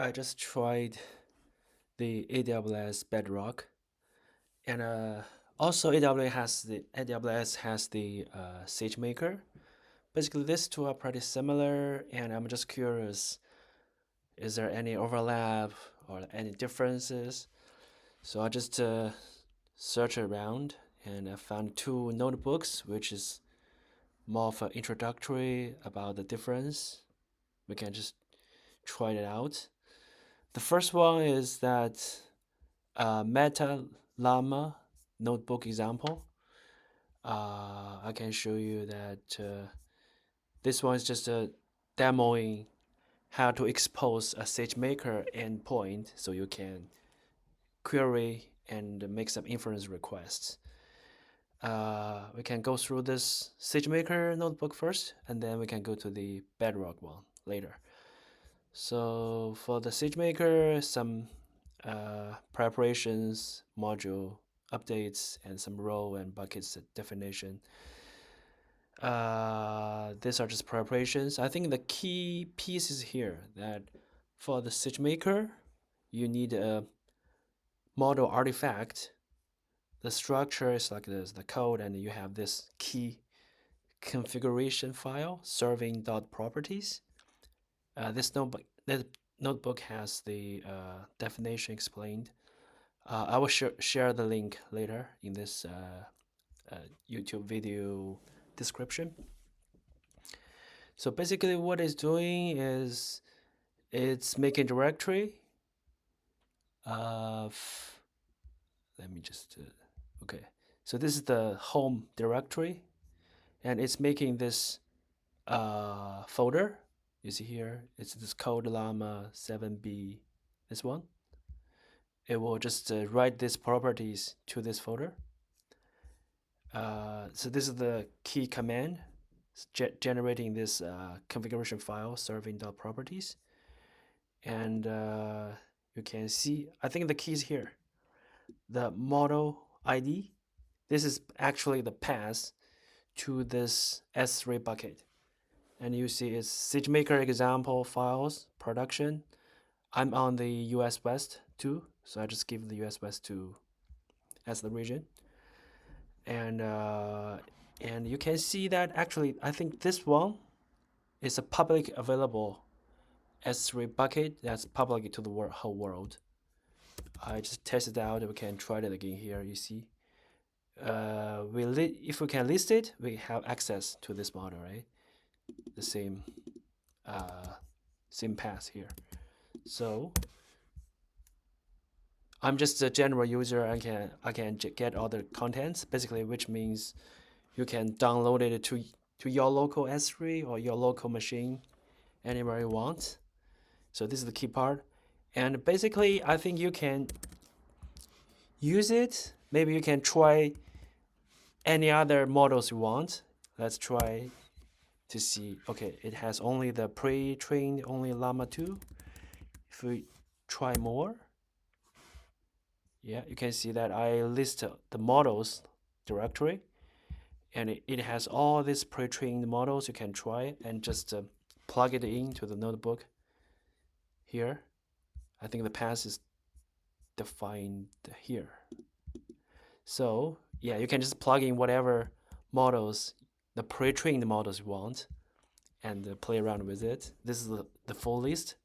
I just tried the AWS Bedrock, and also AWS has the Sagemaker. Basically, these two are pretty similar, and I'm just curious: is there any overlap or any differences? So I just search around, and I found two notebooks, which is more of an introductory about the difference. We can just try it out. The first one is that Meta Llama notebook example. I can show you that this one is just a demoing how to expose a SageMaker endpoint so you can query and make some inference requests. We can go through this SageMaker notebook first, and then we can go to the Bedrock one later. So for the SageMaker, some preparations, module updates, and some role and buckets definition. These are just preparations. I think the key piece is here that for the SageMaker, you need a model artifact. The structure is like this, the code, and you have this key configuration file serving.properties. This notebook has the definition explained. I will share the link later in this YouTube video description. So basically what it's doing is it's making directory of, let me just, okay. So this is the home directory, and it's making this folder. You see here, it's this code llama 7b, this one. It will just write these properties to this folder. So this is the key command, generating this configuration file serving.properties. And you can see, I think the key is here. The model ID, this is actually the path to this S3 bucket. And you see it's SageMaker example files, production. I'm on the US West 2, so I just give the US West 2 as the region. And you can see that actually, I think this one is a public available S3 bucket that's public to the whole world. I just tested out. We can try it again here. You see, if we can list it, we have access to this model, right? The same path here. So I'm just a general user. I can get all the contents basically, which means you can download it to your local S3 or your local machine anywhere you want. So this is the key part. And basically, I think you can use it. Maybe you can try any other models you want. Let's try to see. Okay, it has only the pre-trained, only Llama 2. If we try more, yeah, you can see that I list the models directory, and it has all these pre-trained models you can try and just plug it into the notebook here. I think the path is defined here. So yeah, you can just plug in whatever models, the pre-trained models you want, and play around with it. This is the full list.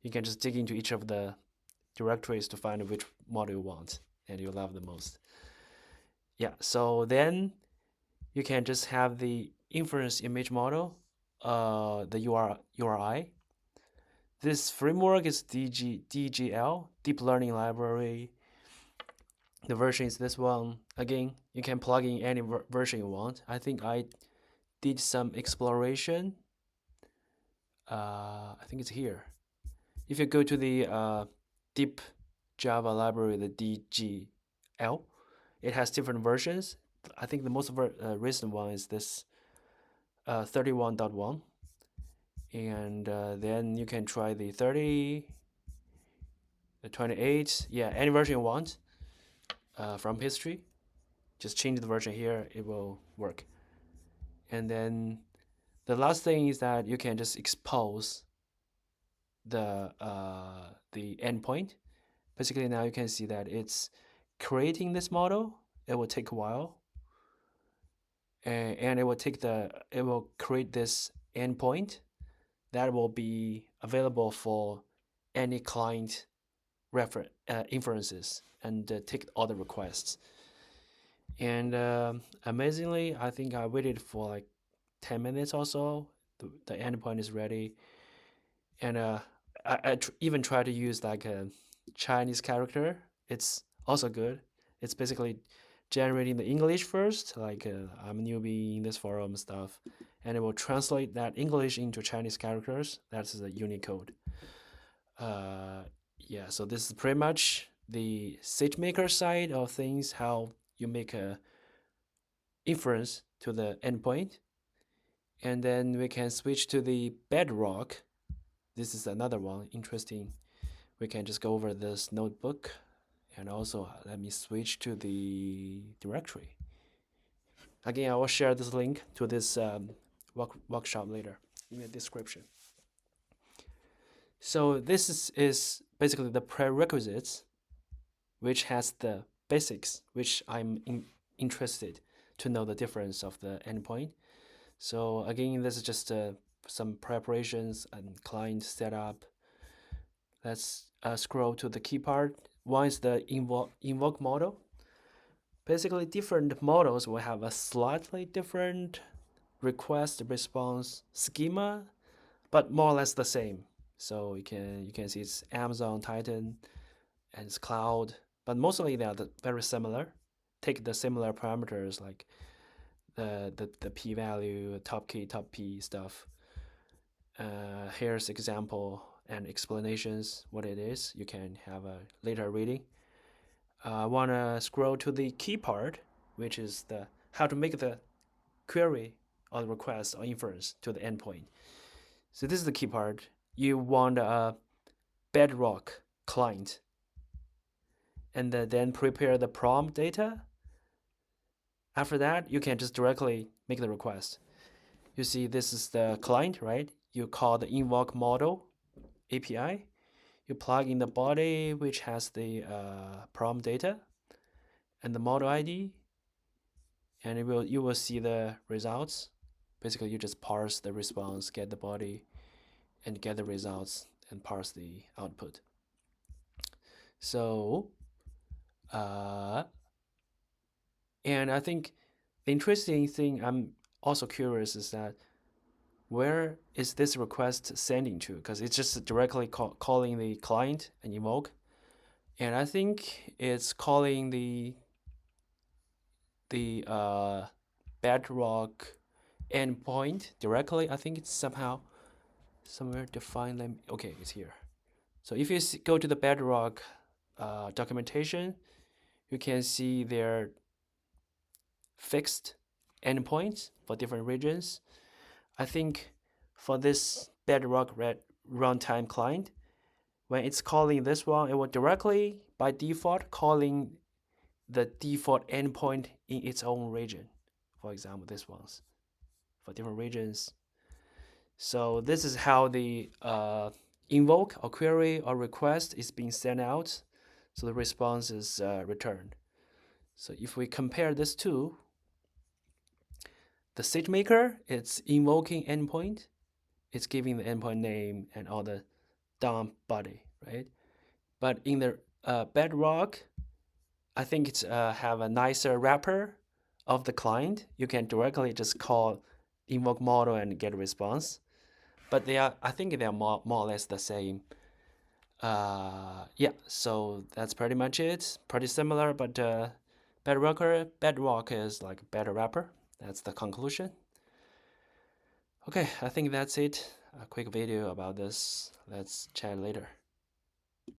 You can just dig into each of the directories to find which model you want and you love the most. Yeah, so then you can just have the inference image model, the URI. This framework is DGL, Deep Learning Library. The version is this one. Again, you can plug in any version you want. I think I did some exploration. I think it's here. If you go to the Deep Java library, the DGL, it has different versions. I think the most recent one is this 31.1. And then you can try the 30, the 28. Yeah, any version you want from history. Just change the version here, it will work. And then the last thing is that you can just expose the endpoint. Basically, now you can see that it's creating this model. It will take a while, and it will create this endpoint that will be available for any client inferences and take all the requests. And amazingly, I think I waited for like 10 minutes or so. The endpoint is ready, and even tried to use like a Chinese character. It's also good. It's basically generating the English first, like I'm a newbie in this forum stuff, and it will translate that English into Chinese characters. That's the Unicode. Uh, yeah, so this is pretty much the SageMaker side of things, how you make a inference to the endpoint. And then we can switch to the Bedrock. This is another one, interesting. We can just go over this notebook. And also, let me switch to the directory. Again, I will share this link to this workshop later in the description. So this is basically the prerequisites, which has the basics, which I'm interested to know the difference of the endpoint. So again, this is just some preparations and client setup. Let's scroll to the key part. One is the invoke model. Basically, different models will have a slightly different request response schema, but more or less the same. So you can see it's Amazon, Titan, and it's cloud, but mostly they are very similar. Take the similar parameters like the p-value, top key, top p stuff. Here's example and explanations what it is. You can have a later reading. I want to scroll to the key part, which is the how to make the query or the request or inference to the endpoint. So this is the key part. You want a Bedrock client, and then prepare the prompt data. After that, you can just directly make the request. You see, this is the client, right? You call the invoke model API. You plug in the body, which has the prompt data and the model ID, and you will see the results. Basically, you just parse the response, get the body, and get the results, and parse the output. So, and I think the interesting thing I'm also curious is that where is this request sending to? Because it's just directly calling the client and invoke. And I think it's calling the Bedrock endpoint directly. I think it's somehow somewhere defined. Okay, it's here. So if you go to the Bedrock documentation, you can see their fixed endpoints for different regions. I think for this Bedrock runtime client, when it's calling this one, it will directly by default calling the default endpoint in its own region. For example, this one's for different regions. So this is how the invoke or query or request is being sent out. So the response is returned. So if we compare this to the Sagemaker, it's invoking endpoint. It's giving the endpoint name and all the dump body, right? But in the Bedrock, I think it's have a nicer wrapper of the client. You can directly just call invoke model and get a response. But I think they are more or less the same. Yeah, so that's pretty much it. Pretty similar, but Bedrock is like a better wrapper. That's the conclusion. Okay, I think that's it. A quick video about this. Let's chat later.